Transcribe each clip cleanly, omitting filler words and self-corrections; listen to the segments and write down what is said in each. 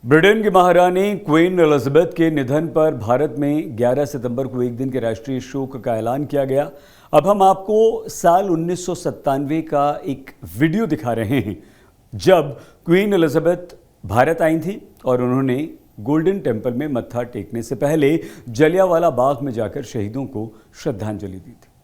Britain की महारानी queen Elizabeth के निधन पर भारत में 11 सितंबर को एक दिन के राष्ट्रीय शोक का ऐलान किया गया। अब हम आपको साल 1997 का एक वीडियो दिखा रहे हैं, जब क्वीन एलिजाबेथ भारत आई थी और उन्होंने गोल्डन टेम्पल में मत्था टेकने से पहले जलियांवाला बाग में जाकर शहीदों को श्रद्धांजलि दी थी।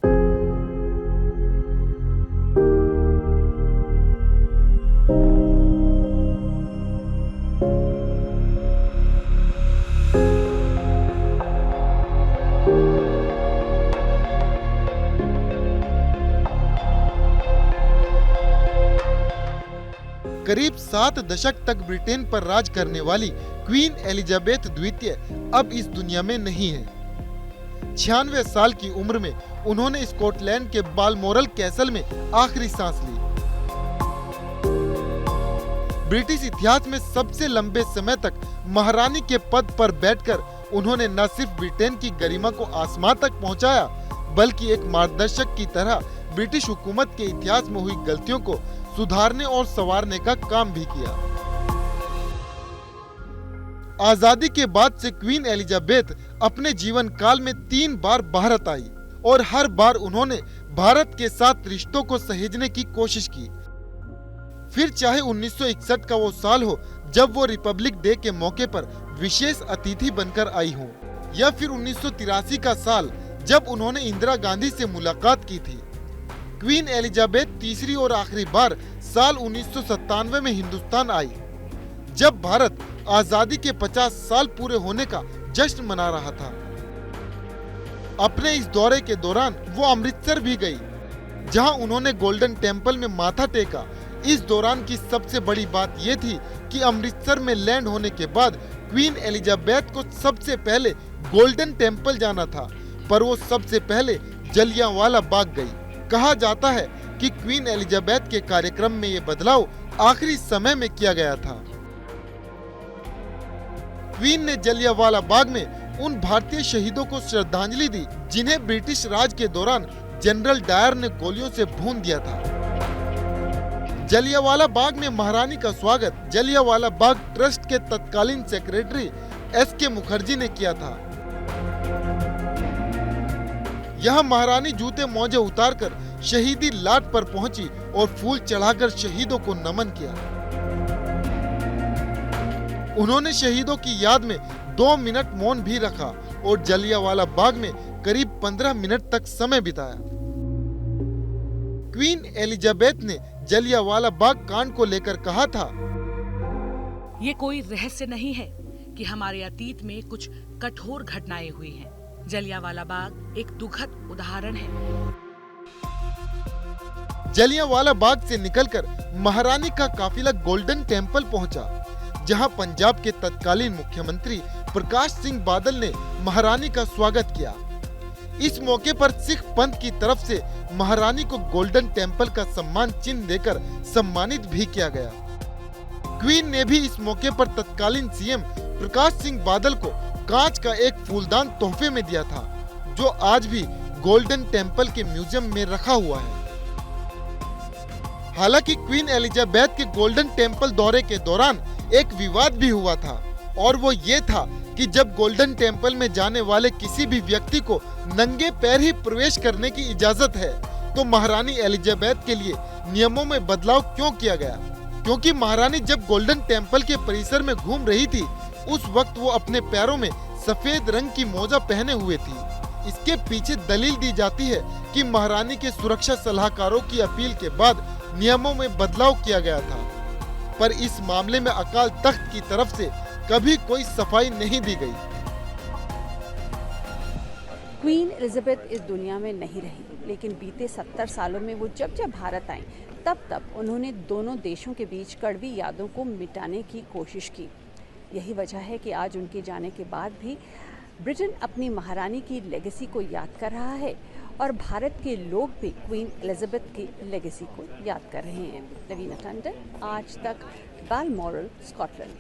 करीब 7 दशक तक ब्रिटेन पर राज करने वाली क्वीन एलिजाबेथ द्वितीय अब इस दुनिया में नहीं है। 96 साल की उम्र में उन्होंने स्कॉटलैंड के बालमोरल कैसल में आखिरी सांस ली। ब्रिटिश इतिहास में सबसे लंबे समय तक महारानी के पद पर बैठकर उन्होंने न सिर्फ ब्रिटेन की गरिमा को आसमान तक पहुंचाया, बल्कि एक मार्गदर्शक की तरह ब्रिटिश हुकूमत के इतिहास में हुई गलतियों को सुधारने और संवारने का काम भी किया। आजादी के बाद से क्वीन एलिजाबेथ अपने जीवन काल में 3 बार भारत आई और हर बार उन्होंने भारत के साथ रिश्तों को सहेजने की कोशिश की। फिर चाहे 1961 का वो साल हो जब वो रिपब्लिक डे के मौके पर विशेष अतिथि बनकर आई हो, या फिर 1983 का साल जब उन्होंने इंदिरा गांधी से मुलाकात की थी। क्वीन एलिजाबेथ तीसरी और आखिरी बार साल 1997 में हिंदुस्तान आई, जब भारत आजादी के 50 साल पूरे होने का जश्न मना रहा था। अपने इस दौरे के दौरान वो अमृतसर भी गई, जहां उन्होंने गोल्डन टेम्पल में माथा टेका। इस दौरान की सबसे बड़ी बात ये थी कि अमृतसर में लैंड होने के बाद क्वीन एलिजाबेथ को सबसे पहले गोल्डन टेम्पल जाना था, पर वो सबसे पहले जलियांवाला बाग गई। कहा जाता है कि क्वीन एलिजाबेथ के कार्यक्रम में ये बदलाव आखिरी समय में किया गया था। क्वीन ने जलियांवाला बाग में उन भारतीय शहीदों को श्रद्धांजलि दी जिन्हें ब्रिटिश राज के दौरान जनरल डायर ने गोलियों से भून दिया था। जलियांवाला बाग में महारानी का स्वागत जलियांवाला बाग ट्रस्ट के तत्कालीन सेक्रेटरी एस.के. मुखर्जी ने किया था। यहाँ महारानी जूते मोजे उतारकर शहीदी लाट पर पहुंची और फूल चढ़ाकर शहीदों को नमन किया। उन्होंने शहीदों की याद में 2 मिनट मौन भी रखा और जलियांवाला बाग में करीब 15 मिनट तक समय बिताया। क्वीन एलिजाबेथ ने जलियांवाला बाग कांड को लेकर कहा था, ये कोई रहस्य नहीं है कि हमारे अतीत में कुछ कठोर घटनाएं हुई हैं। जलियांवाला बाग एक दुखद उदाहरण है। जलियांवाला बाग से निकलकर महारानी का काफिला गोल्डन टेम्पल पहुंचा, जहां पंजाब के तत्कालीन मुख्यमंत्री प्रकाश सिंह बादल ने महारानी का स्वागत किया। इस मौके पर सिख पंथ की तरफ से महारानी को गोल्डन टेम्पल का सम्मान चिन्ह देकर सम्मानित भी किया गया। क्वीन ने भी इस मौके पर तत्कालीन सीएम प्रकाश सिंह बादल को कांच का एक फूलदान तोहफे में दिया था, जो आज भी गोल्डन टेम्पल के म्यूजियम में रखा हुआ है। हालांकि क्वीन एलिजाबेथ के गोल्डन टेम्पल दौरे के दौरान एक विवाद भी हुआ था, और वो ये था कि जब गोल्डन टेम्पल में जाने वाले किसी भी व्यक्ति को नंगे पैर ही प्रवेश करने की इजाजत है, तो महारानी एलिजाबेथ के लिए नियमों में बदलाव क्यों किया गया? क्योंकि महारानी जब गोल्डन टेम्पल के परिसर में घूम रही थी, उस वक्त वो अपने पैरों में सफेद रंग की मोजा पहने हुए थी। इसके पीछे दलील दी जाती है कि महारानी के सुरक्षा सलाहकारों की अपील के बाद नियमों में बदलाव किया गया था, पर इस मामले में अकाल तख्त की तरफ से कभी कोई सफाई नहीं दी गई। क्वीन एलिजाबेथ इस दुनिया में नहीं रही, लेकिन बीते 70 सालों में वो जब जब भारत आईं, तब उन्होंने दोनों देशों के बीच कड़वी यादों को मिटाने की कोशिश की। यही वजह है कि आज उनके जाने के बाद भी ब्रिटेन अपनी महारानी की लेगेसी को याद कर रहा है, और भारत के लोग भी क्वीन एलिजाबेथ की लेगेसी को याद कर रहे हैं। नवीना टंडन, आज तक, बालमोरल, स्कॉटलैंड।